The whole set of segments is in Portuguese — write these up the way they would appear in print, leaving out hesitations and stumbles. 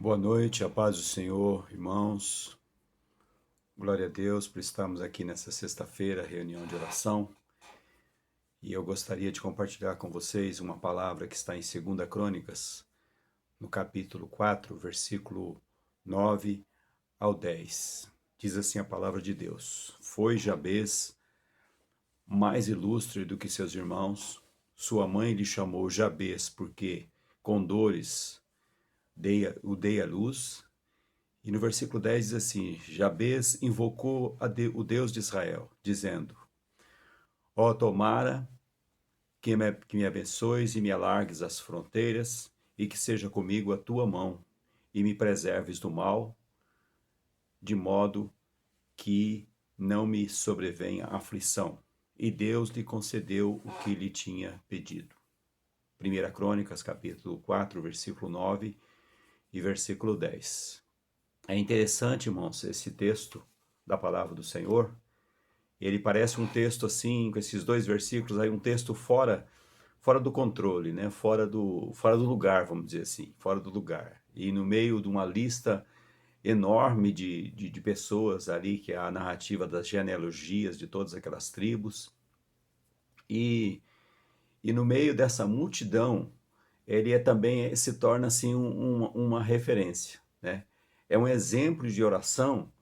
Boa noite, a paz do Senhor, irmãos. Glória a Deus por estarmos aqui nessa sexta-feira, reunião de oração. E eu gostaria de compartilhar com vocês uma palavra que está em 2 Crônicas, no capítulo 4, versículo 9 ao 10. Diz assim a palavra de Deus: Foi Jabez mais ilustre do que seus irmãos. Sua mãe lhe chamou Jabez porque com dores o dei à luz. E no versículo 10 diz assim: Jabez invocou o Deus de Israel, dizendo: Ó, tomara que me abençoes e me alargues as fronteiras, e que seja comigo a tua mão, e me preserves do mal, de modo que não me sobrevenha aflição. E Deus lhe concedeu o que lhe tinha pedido. 1 Crônicas, capítulo 4, versículo 9 e versículo 10. É interessante, irmãos, esse texto da palavra do Senhor. Ele parece um texto assim, com esses dois versículos aí, um texto fora do controle, né? Fora do lugar, vamos dizer assim, fora do lugar. E no meio de uma lista enorme de pessoas ali, que é a narrativa das genealogias de todas aquelas tribos. E, e no meio dessa multidão, ele também se torna assim uma referência, né? É um exemplo de oração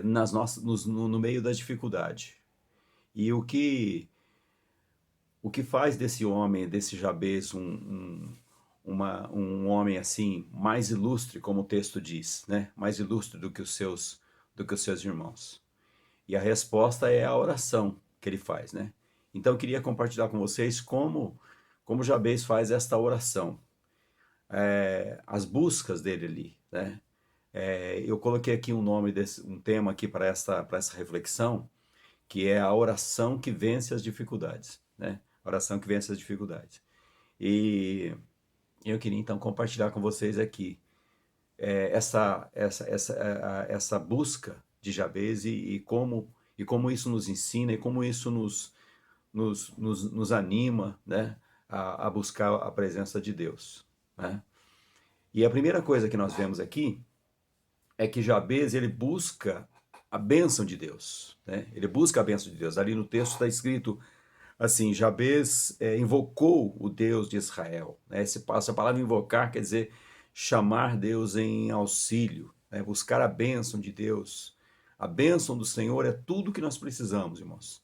no meio da dificuldade. E o que faz desse homem, desse Jabez, um homem assim, mais ilustre, como o texto diz, né? Mais ilustre do que os seus irmãos. E a resposta é a oração que ele faz, né? Então eu queria compartilhar com vocês como Jabez faz esta oração, as buscas dele ali, né? Eu coloquei aqui um tema aqui para essa reflexão, que é a oração que vence as dificuldades, né? Oração que vence as dificuldades. E eu queria então compartilhar com vocês aqui essa busca de Jabez e como isso nos ensina e como isso nos anima, né? A buscar a presença de Deus, né? E a primeira coisa que nós vemos aqui é que Jabez, ele busca a bênção de Deus, né? Ele busca a bênção de Deus. Ali no texto está escrito assim: Jabez invocou o Deus de Israel, né? Essa palavra invocar quer dizer chamar Deus em auxílio, né? Buscar a bênção de Deus. A bênção do Senhor é tudo que nós precisamos, irmãos.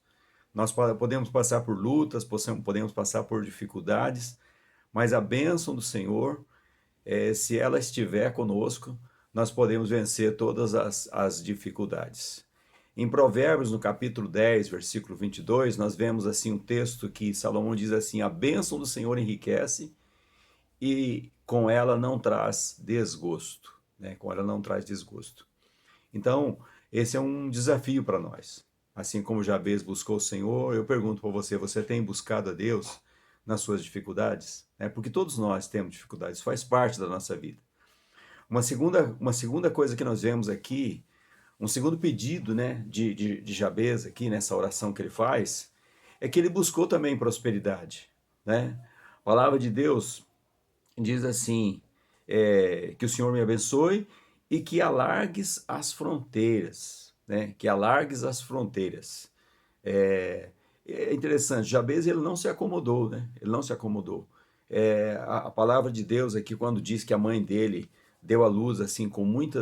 Nós podemos passar por lutas, podemos passar por dificuldades, mas a bênção do Senhor, se ela estiver conosco, nós podemos vencer todas as dificuldades. Em Provérbios, no capítulo 10, versículo 22, nós vemos assim um texto que Salomão diz assim: a bênção do Senhor enriquece e com ela não traz desgosto, né? Com ela não traz desgosto. Então, esse é um desafio para nós. Assim como Jabez buscou o Senhor, eu pergunto para você: você tem buscado a Deus nas suas dificuldades? Porque todos nós temos dificuldades, faz parte da nossa vida. Uma segunda coisa que nós vemos aqui, um segundo pedido, né, de Jabez aqui nessa oração que ele faz, é que ele buscou também prosperidade, né? A palavra de Deus diz assim, que o Senhor me abençoe e que alargues as fronteiras, né? Que alargues as fronteiras. É interessante, Jabez ele não se acomodou, né? Ele não se acomodou. A palavra de Deus aqui, quando diz que a mãe dele deu à luz assim com muito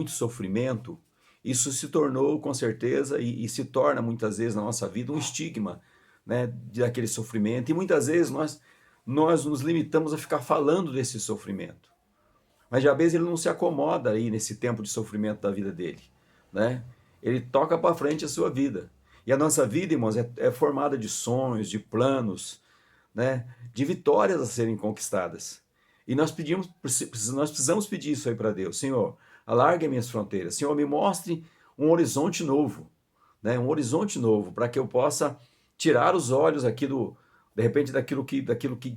sofrimento, isso se tornou com certeza e se torna muitas vezes na nossa vida um estigma, né, daquele sofrimento. E muitas vezes nós nos limitamos a ficar falando desse sofrimento. Mas Jabez ele não se acomoda aí nesse tempo de sofrimento da vida dele, né? Ele toca para frente a sua vida. E a nossa vida, irmãos, é formada de sonhos, de planos, né? De vitórias a serem conquistadas. E nós precisamos pedir isso aí para Deus. Senhor, alargue minhas fronteiras. Senhor, me mostre um horizonte novo, né? Um horizonte novo, para que eu possa tirar os olhos aqui de repente, daquilo que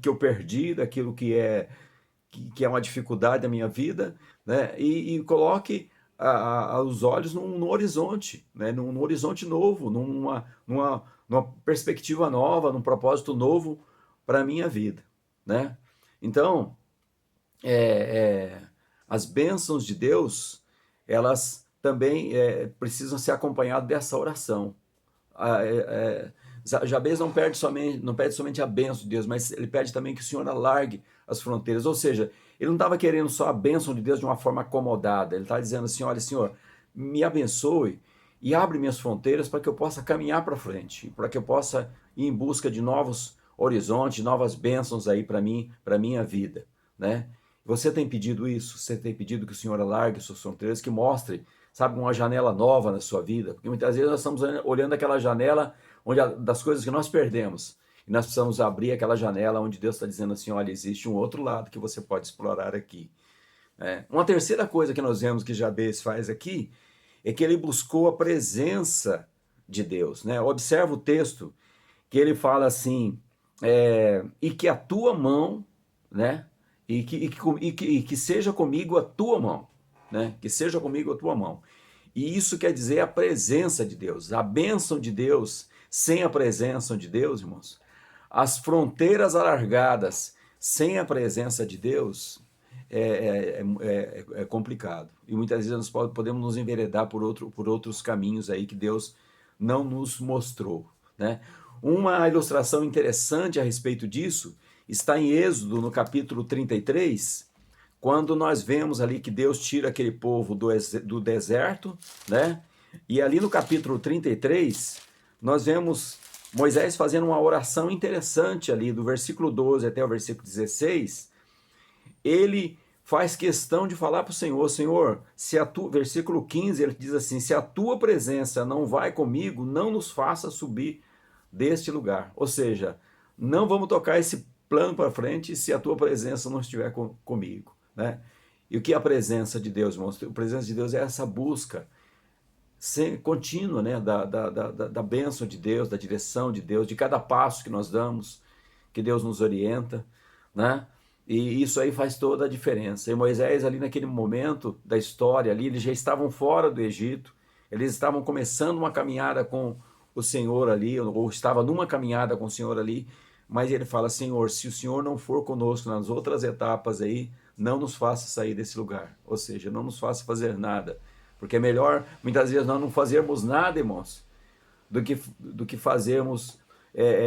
eu perdi, daquilo que é uma dificuldade da minha vida, né? E coloque os olhos no horizonte, né? Num horizonte novo, numa perspectiva nova, num propósito novo para a minha vida, né? Então, é, é, as bênçãos de Deus, elas também precisam ser acompanhadas dessa oração. Jabez não pede somente a bênção de Deus, mas ele pede também que o Senhor alargue as fronteiras. Ou seja, ele não estava querendo só a bênção de Deus de uma forma acomodada. Ele estava dizendo assim: olha, Senhor, me abençoe e abre minhas fronteiras para que eu possa caminhar para frente, para que eu possa ir em busca de novos horizontes, novas bênçãos aí para mim, para minha vida, né? Você tem pedido isso? Você tem pedido que o Senhor alargue suas fronteiras, que mostre, sabe, uma janela nova na sua vida? Porque muitas vezes nós estamos olhando aquela janela das coisas que nós perdemos. E nós precisamos abrir aquela janela onde Deus está dizendo assim: olha, existe um outro lado que você pode explorar aqui. Uma terceira coisa que nós vemos que Jabez faz aqui é que ele buscou a presença de Deus, né? Observa o texto que ele fala assim: e que a tua mão, né? E que seja comigo a tua mão, né? Que seja comigo a tua mão. E isso quer dizer a presença de Deus, a bênção de Deus. Sem a presença de Deus, irmãos, as fronteiras alargadas sem a presença de Deus é complicado. E muitas vezes nós podemos nos enveredar por outros caminhos aí que Deus não nos mostrou, né? Uma ilustração interessante a respeito disso está em Êxodo, no capítulo 33, quando nós vemos ali que Deus tira aquele povo do deserto, né? E ali no capítulo 33, nós vemos Moisés fazendo uma oração interessante ali, do versículo 12 até o versículo 16. Ele faz questão de falar para o Senhor: Senhor, se a tua, versículo 15, ele diz assim: se a tua presença não vai comigo, não nos faça subir deste lugar. Ou seja, não vamos tocar esse plano para frente se a tua presença não estiver comigo, né? E o que é a presença de Deus, irmãos? A presença de Deus é essa busca contínua, né? Da bênção de Deus, da direção de Deus, de cada passo que nós damos, que Deus nos orienta, né? E isso aí faz toda a diferença. E Moisés, ali naquele momento da história, ali, eles já estavam fora do Egito, eles estavam começando uma caminhada com o Senhor ali, ou estava numa caminhada com o Senhor ali, mas ele fala: Senhor, se o Senhor não for conosco nas outras etapas aí, não nos faça sair desse lugar. Ou seja, não nos faça fazer nada. Porque é melhor, muitas vezes, nós não fazermos nada, irmãos, do que fazermos,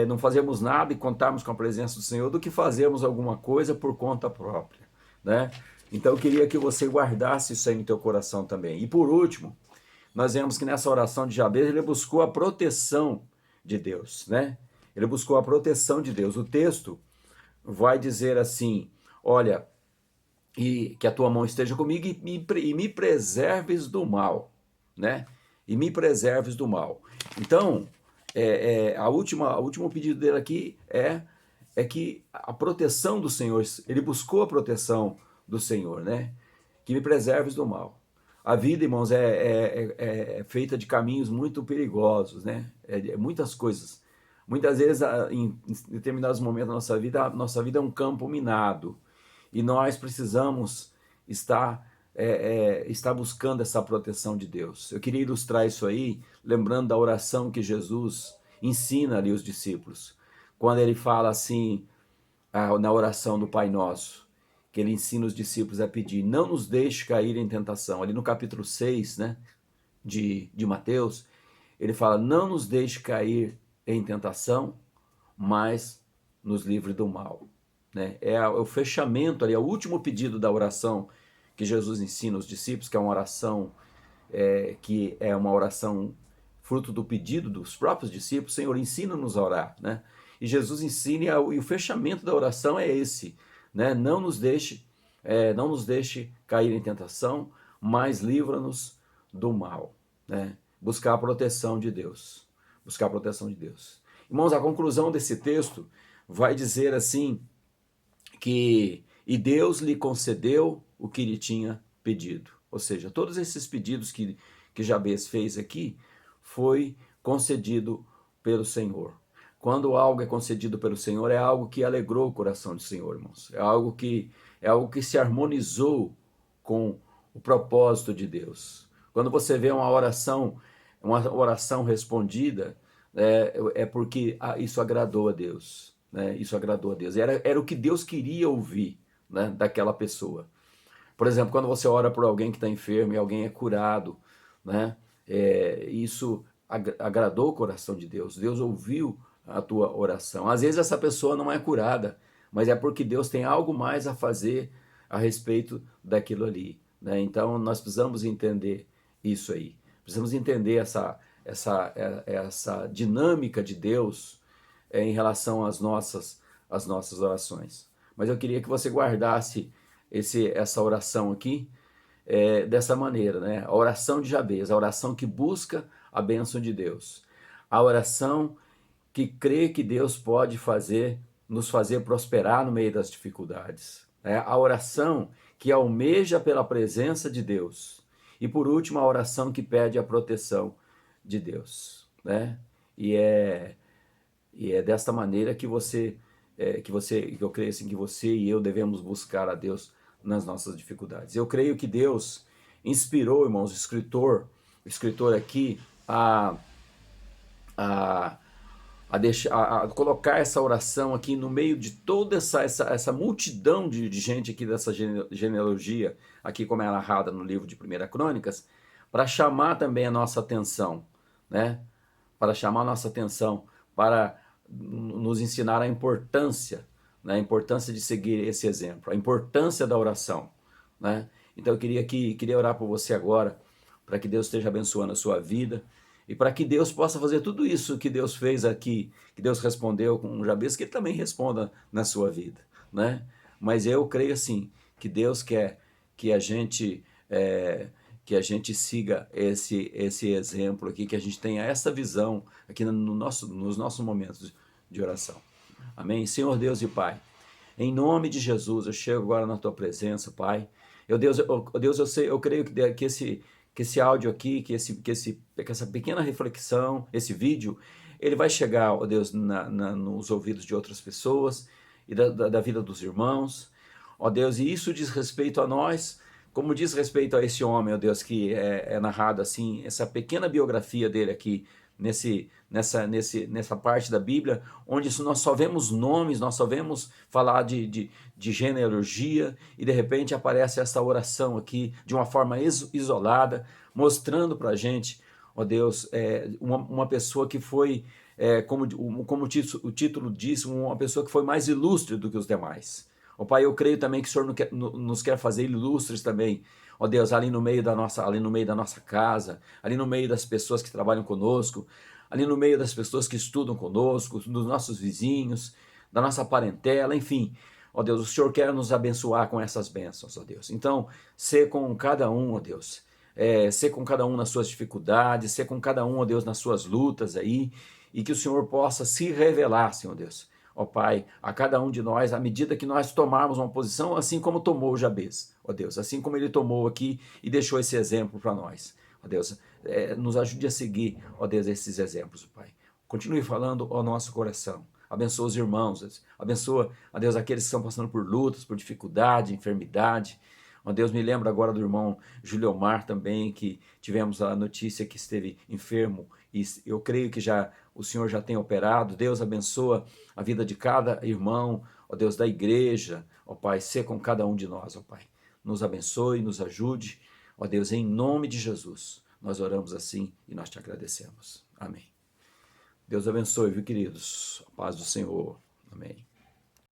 não fazermos nada e contarmos com a presença do Senhor, do que fazermos alguma coisa por conta própria, né? Então eu queria que você guardasse isso aí no teu coração também. E por último, nós vemos que nessa oração de Jabez, ele buscou a proteção de Deus, né? Ele buscou a proteção de Deus. O texto vai dizer assim: olha, e que a tua mão esteja comigo e me preserves do mal, né? E me preserves do mal. Então, o último pedido dele aqui é que a proteção do Senhor, ele buscou a proteção do Senhor, né? Que me preserves do mal. A vida, irmãos, é feita de caminhos muito perigosos, né? Muitas coisas. Muitas vezes, em determinados momentos da nossa vida é um campo minado. E nós precisamos estar buscando essa proteção de Deus. Eu queria ilustrar isso aí, lembrando da oração que Jesus ensina ali os discípulos. Quando ele fala assim, na oração do Pai Nosso, que ele ensina os discípulos a pedir: não nos deixe cair em tentação. Ali no capítulo 6, né, de Mateus, ele fala: não nos deixe cair em tentação, mas nos livre do mal. Né? É o fechamento ali, é o último pedido da oração que Jesus ensina aos discípulos, que é uma oração fruto do pedido dos próprios discípulos. Senhor, ensina-nos a orar, né? E Jesus ensina, e o fechamento da oração é esse, né? Não nos deixe cair em tentação, mas livra-nos do mal, né? Buscar a proteção de Deus, buscar a proteção de Deus. Irmãos, a conclusão desse texto vai dizer assim, e Deus lhe concedeu o que lhe tinha pedido. Ou seja, todos esses pedidos que Jabez fez aqui foi concedido pelo Senhor. Quando algo é concedido pelo Senhor, é algo que alegrou o coração do Senhor, irmãos. É algo que se harmonizou com o propósito de Deus. Quando você vê uma oração respondida, porque isso agradou a Deus. Né? Isso agradou a Deus. Era o que Deus queria ouvir né, daquela pessoa. Por exemplo, quando você ora por alguém que está enfermo e alguém é curado, né, isso agradou o coração de Deus. Deus ouviu a tua oração. Às vezes essa pessoa não é curada, mas é porque Deus tem algo mais a fazer a respeito daquilo ali, né? Então nós precisamos entender isso aí. Precisamos entender essa dinâmica de Deus em relação às nossas orações. Mas eu queria que você guardasse essa oração aqui dessa maneira, né? A oração de Jabez, a oração que busca a bênção de Deus, a oração que crê que Deus pode nos fazer prosperar no meio das dificuldades, né? A oração que almeja pela presença de Deus e por último a oração que pede a proteção de Deus, né? E é e é desta maneira que eu creio assim que você e eu devemos buscar a Deus nas nossas dificuldades. Eu creio que Deus inspirou, irmãos, o escritor aqui a, a colocar essa oração aqui no meio de toda essa multidão de gente aqui dessa genealogia, aqui como é narrada no livro de 1 Crônicas, para chamar também a nossa atenção, né? Para chamar a nossa atenção, para nos ensinar a importância, né? A importância de seguir esse exemplo, a importância da oração, né? Então eu queria orar por você agora, para que Deus esteja abençoando a sua vida e para que Deus possa fazer tudo isso que Deus fez aqui, que Deus respondeu com Jabez, que Ele também responda na sua vida, né? Mas eu creio assim que Deus quer que a gente que a gente siga esse exemplo aqui, que a gente tenha essa visão aqui nos nossos momentos de oração. Amém? Senhor Deus e Pai, em nome de Jesus, eu chego agora na tua presença, Pai. Deus, eu sei, eu creio que esse áudio aqui, que essa pequena reflexão, esse vídeo, ele vai chegar, ó Deus, nos ouvidos de outras pessoas e da vida dos irmãos. Ó Deus, e isso diz respeito a nós, como diz respeito a esse homem, ó Deus, que é narrado assim, essa pequena biografia dele aqui, nessa parte da Bíblia, onde nós só vemos nomes, nós só vemos falar de genealogia, e de repente aparece essa oração aqui, de uma forma isolada, mostrando para a gente, ó Deus, uma pessoa que foi, como o título diz, uma pessoa que foi mais ilustre do que os demais. Ó Pai, eu creio também que o Senhor nos quer fazer ilustres também, ó Deus, ali no meio da nossa casa, ali no meio das pessoas que trabalham conosco, ali no meio das pessoas que estudam conosco, dos nossos vizinhos, da nossa parentela, enfim. Ó Deus, o Senhor quer nos abençoar com essas bênçãos, ó Deus. Então, ser com cada um, ó Deus, ser com cada um nas suas dificuldades, ser com cada um, ó Deus, nas suas lutas aí, e que o Senhor possa se revelar, Senhor Deus, ó Pai, a cada um de nós, à medida que nós tomarmos uma posição, assim como tomou Jabez, ó Deus, assim como ele tomou aqui e deixou esse exemplo para nós, ó Deus, nos ajude a seguir, ó Deus, esses exemplos, ó Pai. Continue falando ao nosso coração. Abençoa os irmãos, abençoa, ó Deus, aqueles que estão passando por lutas, por dificuldade, enfermidade. Ó Deus, me lembra agora do irmão Juliomar também, que tivemos a notícia que esteve enfermo, e eu creio que o Senhor já tem operado. Deus abençoa a vida de cada irmão, ó Deus, da igreja, ó Pai, ser com cada um de nós, ó Pai. Nos abençoe, nos ajude, ó Deus, em nome de Jesus. Nós oramos assim e nós te agradecemos. Amém. Deus abençoe, viu, queridos? A paz do Senhor. Amém.